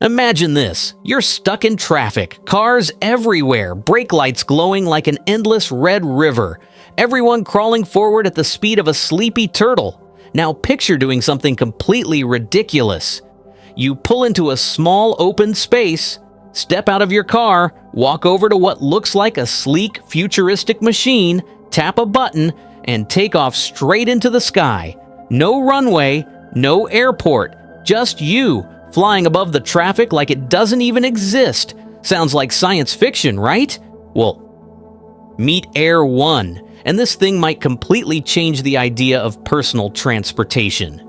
Imagine this. You're stuck in traffic, cars everywhere, brake lights glowing like an endless red river, everyone crawling forward at the speed of a sleepy turtle. Now picture doing something completely ridiculous. You pull into a small open space, step out of your car, walk over to what looks like a sleek, futuristic machine, tap a button, and take off straight into the sky. No runway, no airport, just you, flying above the traffic like it doesn't even exist. Sounds like science fiction, right? Well, meet Air 1, and this thing might completely change the idea of personal transportation.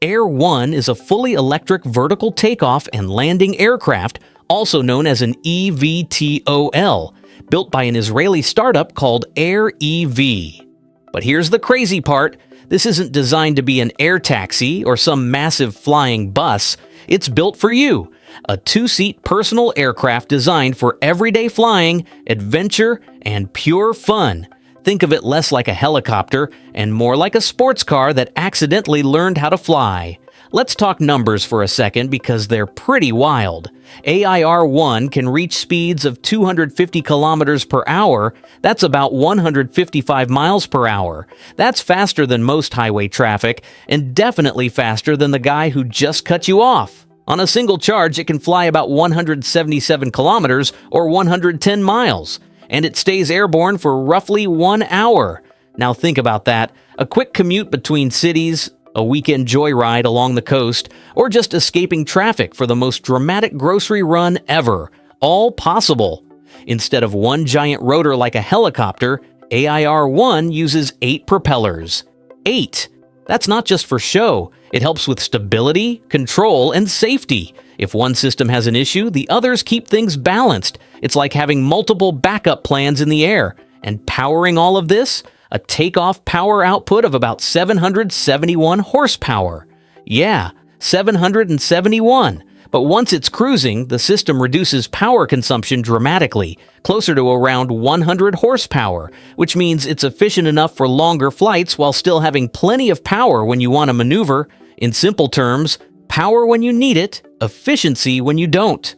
Air 1 is a fully electric vertical takeoff and landing aircraft, also known as an eVTOL, built by an Israeli startup called AirEV. But here's the crazy part. This isn't designed to be an air taxi or some massive flying bus. It's built for you, a two-seat personal aircraft designed for everyday flying, adventure, and pure fun. Think of it less like a helicopter and more like a sports car that accidentally learned how to fly. Let's talk numbers for a second because they're pretty wild. AIR-1 can reach speeds of 250 kilometers per hour. That's about 155 miles per hour. That's faster than most highway traffic and definitely faster than the guy who just cut you off. On a single charge, it can fly about 177 kilometers or 110 miles, and it stays airborne for roughly 1 hour. Now think about that. A quick commute between cities, a weekend joyride along the coast, or just escaping traffic for the most dramatic grocery run ever. All possible. Instead of one giant rotor like a helicopter, AIR-1 uses 8 propellers. 8! That's not just for show. It helps with stability, control, and safety. If one system has an issue, the others keep things balanced. It's like having multiple backup plans in the air. And powering all of this? A takeoff power output of about 771 horsepower. Yeah, 771. But once it's cruising, the system reduces power consumption dramatically, closer to around 100 horsepower, which means it's efficient enough for longer flights while still having plenty of power when you want to maneuver. In simple terms, power when you need it, efficiency when you don't.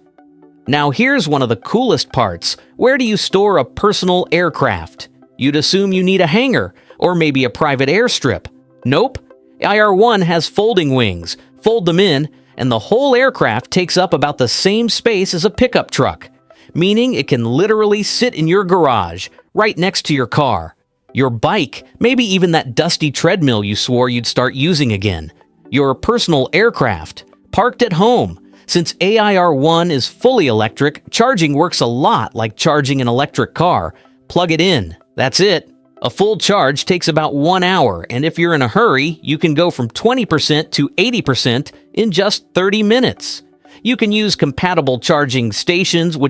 Now here's one of the coolest parts. Where do you store a personal aircraft? You'd assume you need a hangar, or maybe a private airstrip. Nope. AIR-1 has folding wings. Fold them in, and the whole aircraft takes up about the same space as a pickup truck, meaning it can literally sit in your garage, right next to your car, your bike, maybe even that dusty treadmill you swore you'd start using again, your personal aircraft, parked at home. Since AIR-1 is fully electric, charging works a lot like charging an electric car. Plug it in. That's it. A full charge takes about 1 hour, and if you're in a hurry, you can go from 20% to 80% in just 30 minutes. You can use compatible charging stations or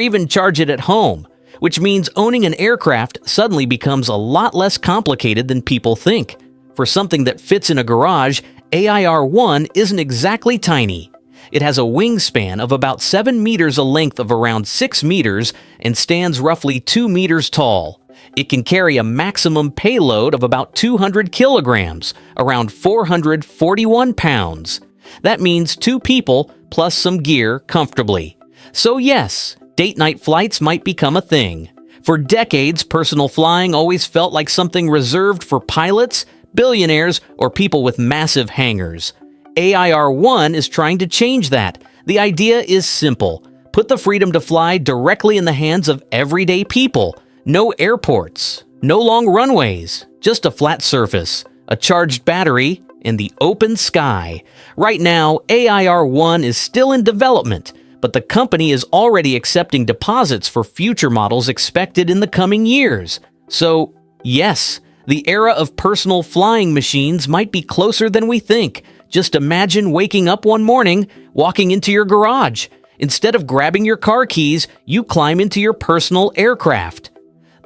even charge it at home, which means owning an aircraft suddenly becomes a lot less complicated than people think. For something that fits in a garage, AIR-1 isn't exactly tiny. It has a wingspan of about 7 meters, a length of around 6 meters, and stands roughly 2 meters tall. It can carry a maximum payload of about 200 kilograms, around 441 pounds. That means 2 people plus some gear comfortably. So yes, date-night flights might become a thing. For decades, personal flying always felt like something reserved for pilots, billionaires, or people with massive hangars. AIR-1 is trying to change that. The idea is simple. Put the freedom to fly directly in the hands of everyday people. No airports, no long runways, just a flat surface, a charged battery, and the open sky. Right now, AIR-1 is still in development, but the company is already accepting deposits for future models expected in the coming years. So, yes, the era of personal flying machines might be closer than we think. Just imagine waking up one morning, walking into your garage. Instead of grabbing your car keys, you climb into your personal aircraft.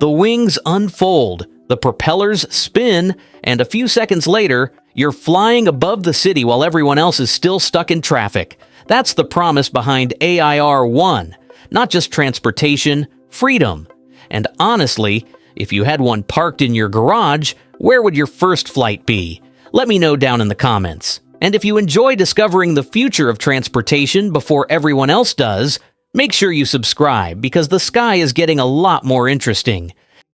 The wings unfold, the propellers spin, and a few seconds later, you're flying above the city while everyone else is still stuck in traffic. That's the promise behind AIR-1. Not just transportation, freedom. And honestly, if you had one parked in your garage, where would your first flight be? Let me know down in the comments. And if you enjoy discovering the future of transportation before everyone else does, make sure you subscribe because the sky is getting a lot more interesting.